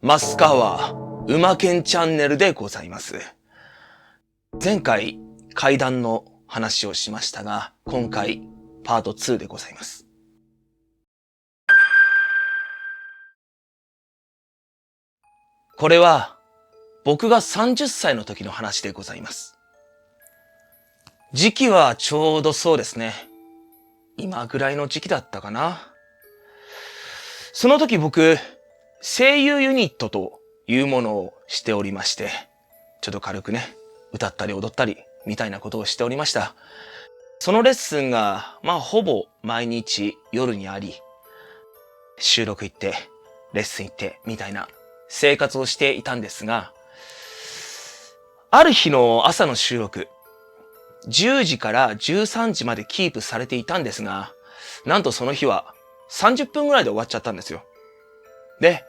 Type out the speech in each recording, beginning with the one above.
増川うまけんチャンネルでございます。前回怪談の話をしましたが、今回パート2でございます。これは僕が30歳の時の話でございます。時期はちょうどそうですね。今ぐらいの時期だったかな。その時僕、声優ユニットというものをしておりまして、ちょっと軽くね、歌ったり踊ったりみたいなことをしておりました。そのレッスンが、ほぼ毎日夜にあり、収録行って、レッスン行ってみたいな生活をしていたんですが、ある日の朝の収録、10時から13時までキープされていたんですが、なんとその日は30分ぐらいで終わっちゃったんですよ。で、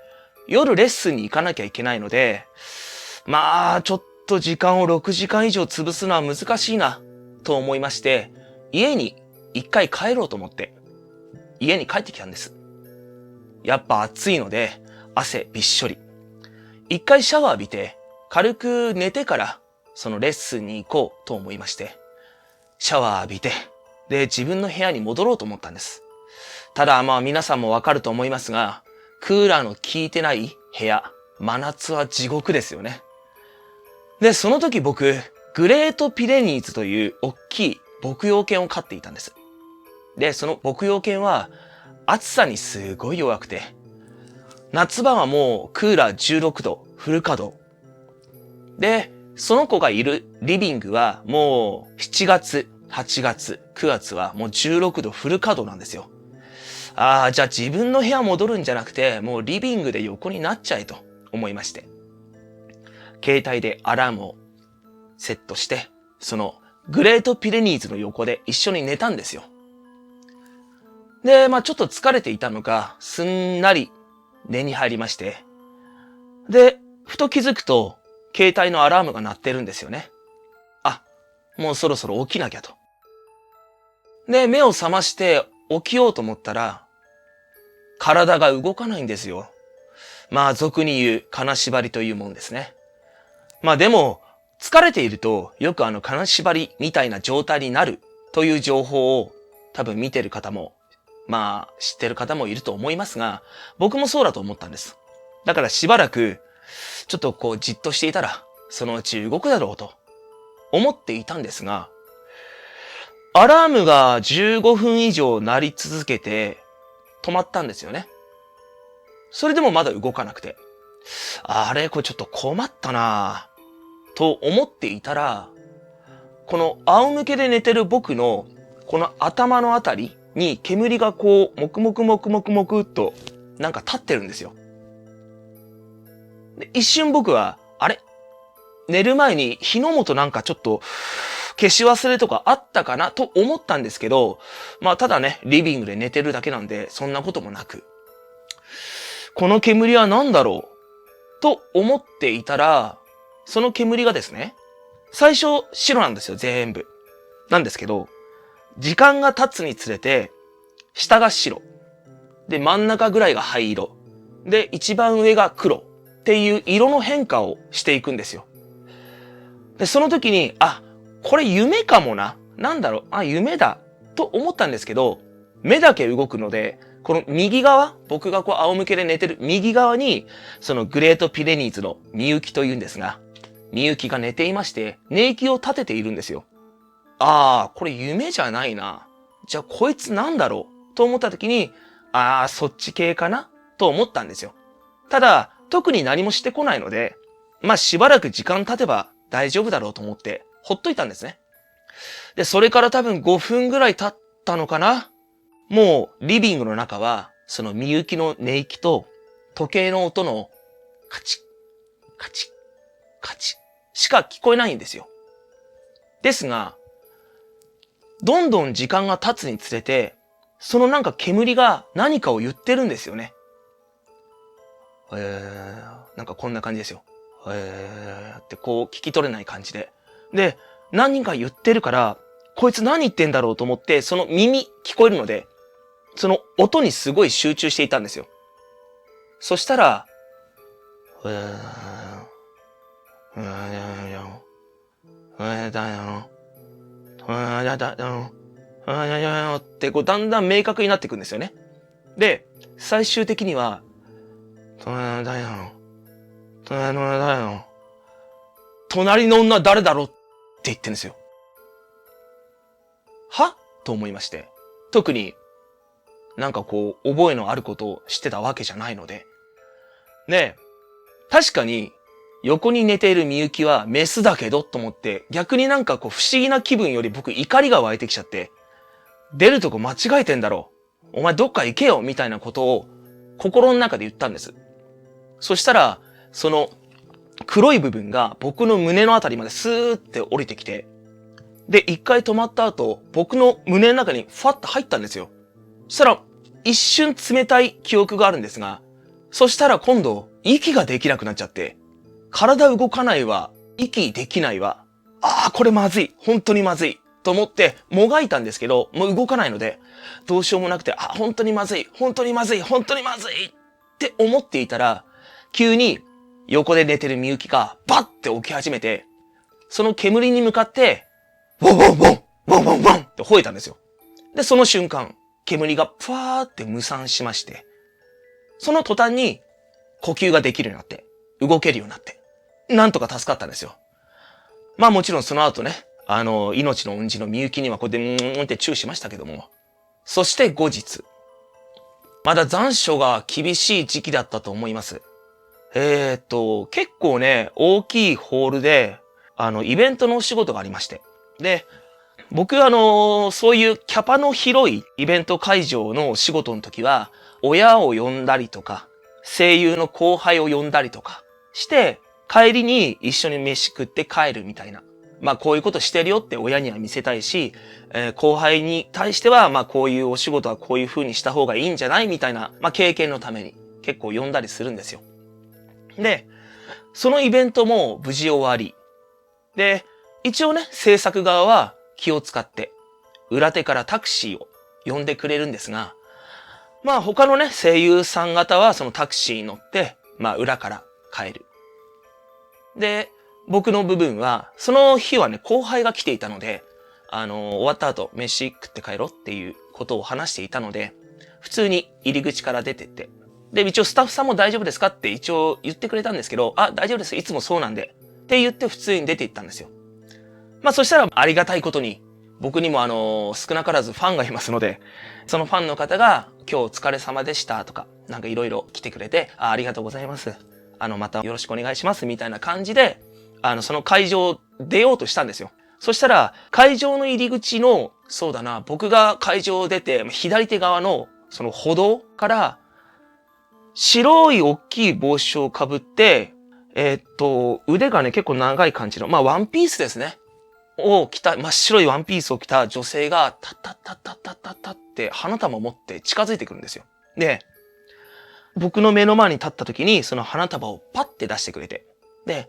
夜レッスンに行かなきゃいけないので、ちょっと時間を6時間以上潰すのは難しいな、と思いまして、家に一回帰ろうと思って、家に帰ってきたんです。やっぱ暑いので、汗びっしょり。一回シャワー浴びて、軽く寝てから、そのレッスンに行こうと思いまして、シャワー浴びて、で、自分の部屋に戻ろうと思ったんです。ただ皆さんもわかると思いますが、クーラーの効いてない部屋、真夏は地獄ですよね。で、その時僕、グレートピレニーズという大きい牧羊犬を飼っていたんです。で、その牧羊犬は暑さにすごい弱くて、夏場はもうクーラー16度、フル稼働。で、その子がいるリビングはもう7月、8月、9月はもう16度フル稼働なんですよ。じゃあ自分の部屋戻るんじゃなくて、もうリビングで横になっちゃえと思いまして。携帯でアラームをセットして、そのグレートピレニーズの横で一緒に寝たんですよ。で、ちょっと疲れていたのか、すんなり寝に入りまして。で、ふと気づくと、携帯のアラームが鳴ってるんですよね。もうそろそろ起きなきゃと。で、目を覚まして起きようと思ったら、体が動かないんですよ。俗に言う金縛りというもんですね。でも、疲れているとよく金縛りみたいな状態になるという情報を多分見てる方も、知ってる方もいると思いますが、僕もそうだと思ったんです。だからしばらく、ちょっとじっとしていたら、そのうち動くだろうと思っていたんですが、アラームが15分以上鳴り続けて止まったんですよね。それでもまだ動かなくて、これちょっと困ったなぁと思っていたら、この仰向けで寝てる僕のこの頭のあたりに煙がもくもくもくもくもくっとなんか立ってるんですよ。で一瞬僕は、寝る前に火の元なんかちょっと消し忘れとかあったかなと思ったんですけど、ただね、リビングで寝てるだけなんで、そんなこともなく、この煙は何だろうと思っていたら、その煙がですね、最初白なんですよ、全部。なんですけど、時間が経つにつれて、下が白。で、真ん中ぐらいが灰色。で、一番上が黒。っていう色の変化をしていくんですよ。で、その時に、これ夢かもな。なんだろう、夢だ。と思ったんですけど、目だけ動くので、この右側、僕が仰向けで寝てる右側に、そのグレートピレニーズのみゆきというんですが、みゆきが寝ていまして、寝息を立てているんですよ。これ夢じゃないな。じゃあこいつなんだろうと思った時に、そっち系かなと思ったんですよ。ただ、特に何もしてこないので、しばらく時間経てば大丈夫だろうと思って、ほっといたんですね。で、それから多分5分ぐらい経ったのかな。もう、リビングの中は、そのみゆきの寝息と、時計の音の、カチッ、カチッ、カチッ、しか聞こえないんですよ。ですが、どんどん時間が経つにつれて、そのなんか煙が何かを言ってるんですよね。なんかこんな感じですよ。って聞き取れない感じで。で、何人か言ってるから、こいつ何言ってんだろうと思って、その耳聞こえるので、その音にすごい集中していたんですよ。そしたら、ってこうだんだん明確になっていくんですよね。で、最終的には、隣の女誰だろうって言ってるんですよ。はと思いまして。特になんかこう覚えのあることを知ってたわけじゃないので。で、確かに横に寝ているみゆきはメスだけどと思って、逆になんかこう不思議な気分より僕怒りが湧いてきちゃって、出るとこ間違えてんだろう。お前どっか行けよみたいなことを心の中で言ったんです。そしたら、その黒い部分が僕の胸のあたりまでスーって降りてきて、で、一回止まった後、僕の胸の中にファッと入ったんですよ。そしたら、一瞬冷たい記憶があるんですが、そしたら今度、息ができなくなっちゃって、体動かないわ、息できないわ、これまずい、本当にまずい、と思って、もがいたんですけど、もう動かないので、どうしようもなくて、本当にまずい、本当にまずい、本当にまずい、って思っていたら、急に、横で寝てるみゆきが、バッて起き始めて、その煙に向かって、ウォンウォンウォン、ウォンウォンウォンって吠えたんですよ。で、その瞬間、煙がふわーって無散しまして、その途端に呼吸ができるようになって、動けるようになって、なんとか助かったんですよ。まあもちろんその後ね、命の恩人のみゆきにはこうやってってチューしましたけども、そして後日、まだ残暑が厳しい時期だったと思います。結構ね、大きいホールで、イベントのお仕事がありまして。で、僕そういうキャパの広いイベント会場の仕事の時は、親を呼んだりとか、声優の後輩を呼んだりとかして、帰りに一緒に飯食って帰るみたいな。まあこういうことしてるよって親には見せたいし、後輩に対してはまあこういうお仕事はこういう風にした方がいいんじゃないみたいな、まあ経験のために結構呼んだりするんですよ。で、そのイベントも無事終わり。で、一応ね、制作側は気を使って、裏手からタクシーを呼んでくれるんですが、まあ他のね、声優さん方はそのタクシーに乗って、まあ裏から帰る。で、僕の部分は、その日はね、後輩が来ていたので、終わった後、飯食って帰ろうっていうことを話していたので、普通に入り口から出てって、で、一応スタッフさんも大丈夫ですかって一応言ってくれたんですけど、大丈夫です。いつもそうなんで。って言って普通に出て行ったんですよ。まあそしたらありがたいことに、僕にも少なからずファンがいますので、そのファンの方が今日お疲れ様でしたとか、なんかいろいろ来てくれて、ありがとうございます。またよろしくお願いしますみたいな感じで、その会場出ようとしたんですよ。そしたら、会場の入り口の、そうだな、僕が会場を出て、左手側の、その歩道から、白い大きい帽子をかぶって、腕がね、結構長い感じの、まあ、ワンピースですね。を着た、真っ白いワンピースを着た女性が、タッタッタッタッタッタッタって花束を持って近づいてくるんですよ。で、僕の目の前に立った時に、その花束をパッて出してくれて、で、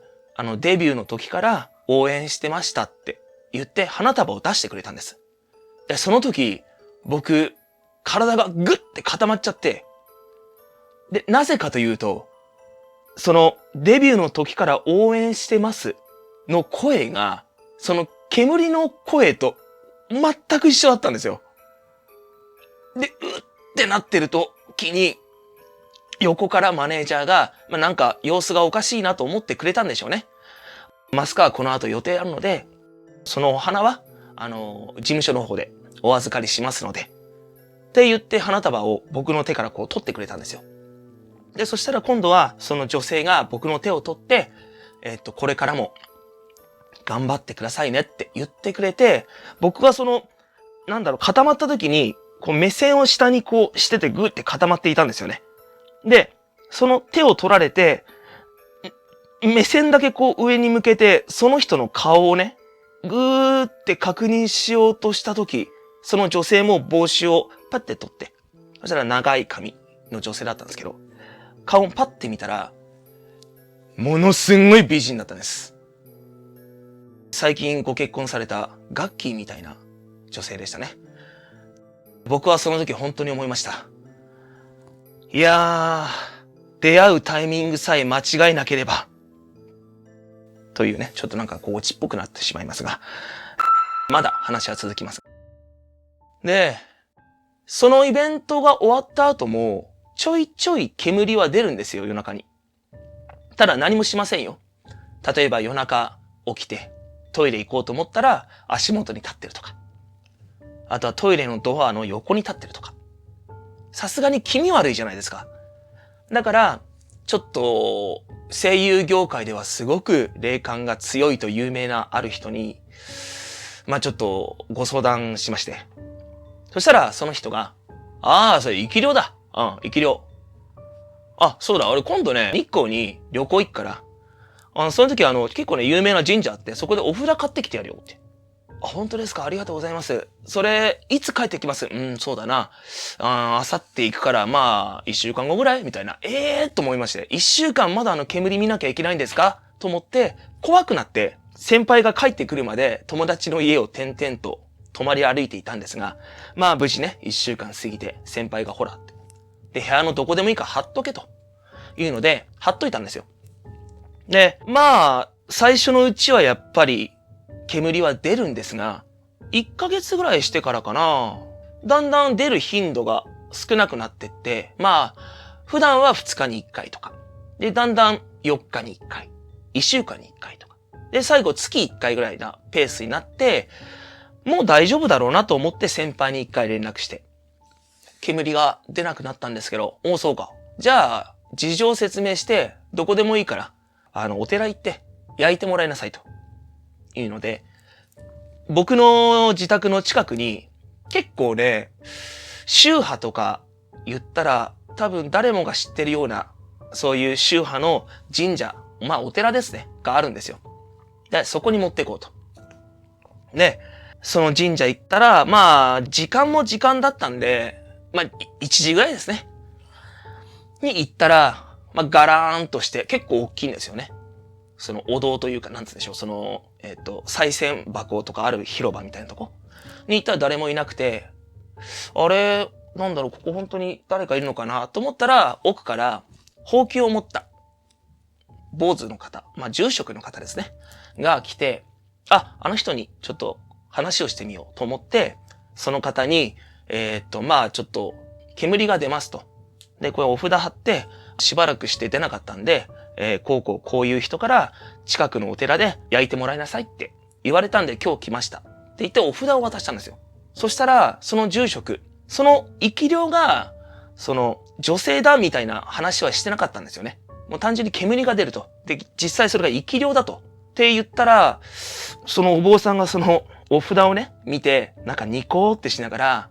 デビューの時から応援してましたって言って花束を出してくれたんです。で、その時、僕、体がグッて固まっちゃって、で、なぜかというと、そのデビューの時から応援してますの声が、その煙の声と全く一緒だったんですよ。で、うってなってる時に、横からマネージャーが、なんか様子がおかしいなと思ってくれたんでしょうね。マスカはこの後予定あるので、そのお花は、事務所の方でお預かりしますので、って言って花束を僕の手からこう取ってくれたんですよ。で、そしたら今度はその女性が僕の手を取って、これからも頑張ってくださいねって言ってくれて、僕がその、固まった時に、こう目線を下にこうしててグーって固まっていたんですよね。で、その手を取られて、目線だけこう上に向けて、その人の顔をね、ぐーって確認しようとした時、その女性も帽子をパッて取って、そしたら長い髪の女性だったんですけど、顔をパッて見たら、ものすんごい美人だったんです。最近ご結婚されたガッキーみたいな女性でしたね。僕はその時本当に思いました。いや出会うタイミングさえ間違えなければ。というね、ちょっとなんかこうオチっぽくなってしまいますが、まだ話は続きます。で、そのイベントが終わった後も、ちょいちょい煙は出るんですよ、夜中に。ただ何もしませんよ。例えば夜中起きてトイレ行こうと思ったら足元に立ってるとか。あとはトイレのドアの横に立ってるとか。さすがに気味悪いじゃないですか。だから、ちょっと声優業界ではすごく霊感が強いと有名なある人に、ちょっとご相談しまして。そしたらその人が、それ生き量だ。生き量。そうだ、俺今度ね、日光に旅行行くから、その時結構ね、有名な神社あって、そこでお札買ってきてやるよって。本当ですか？ありがとうございます。それ、いつ帰ってきます？そうだな。あさって行くから、一週間後ぐらいみたいな。と思いまして。一週間まだ煙見なきゃいけないんですか？と思って、怖くなって、先輩が帰ってくるまで友達の家を転々と泊まり歩いていたんですが、無事ね、一週間過ぎて、先輩がほらって。で、部屋のどこでもいいから貼っとけと。いうので、貼っといたんですよ。で、最初のうちはやっぱり、煙は出るんですが、1ヶ月ぐらいしてからかな、だんだん出る頻度が少なくなってって、普段は2日に1回とか。で、だんだん4日に1回、1週間に1回とか。で、最後月1回ぐらいなペースになって、もう大丈夫だろうなと思って先輩に1回連絡して、煙が出なくなったんですけど、そうか。じゃあ、事情説明して、どこでもいいから、お寺行って焼いてもらいなさいと。いうので、僕の自宅の近くに結構ね、宗派とか言ったら多分誰もが知ってるようなそういう宗派の神社、お寺ですね、があるんですよ。で、そこに持っていこうと。で、その神社行ったら、時間も時間だったんで、1時ぐらいですね。に行ったら、ガラーンとして結構大きいんですよね。そのお堂というか、なんつうんでしょう、その、賽銭箱とかある広場みたいなとこに行ったら誰もいなくて、あれ、なんだろう、ここ本当に誰かいるのかなと思ったら、奥からほうきを持った坊主の方、住職の方ですね、が来て、あの人にちょっと話をしてみようと思って、その方に、ちょっと煙が出ますと。で、これお札貼って、しばらくして出なかったんで、こういう人から近くのお寺で焼いてもらいなさいって言われたんで今日来ましたって言ってお札を渡したんですよ。そしたら、その住職、その生き量が、その女性だみたいな話はしてなかったんですよね。もう単純に煙が出ると。で、実際それが生き量だと。って言ったら、そのお坊さんがそのお札をね、見て、なんかニコーってしながら、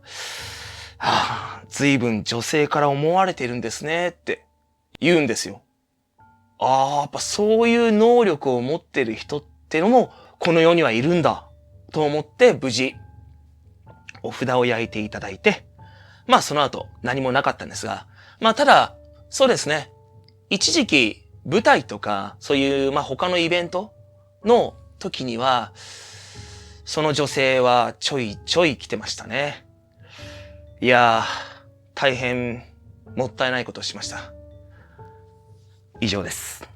随分女性から思われてるんですねって言うんですよ。やっぱそういう能力を持ってる人ってのもこの世にはいるんだと思って無事お札を焼いていただいて、その後何もなかったんですが、ただそうですね、一時期舞台とかそういう他のイベントの時にはその女性はちょいちょい来てましたね。いやー、大変もったいないことをしました。以上です。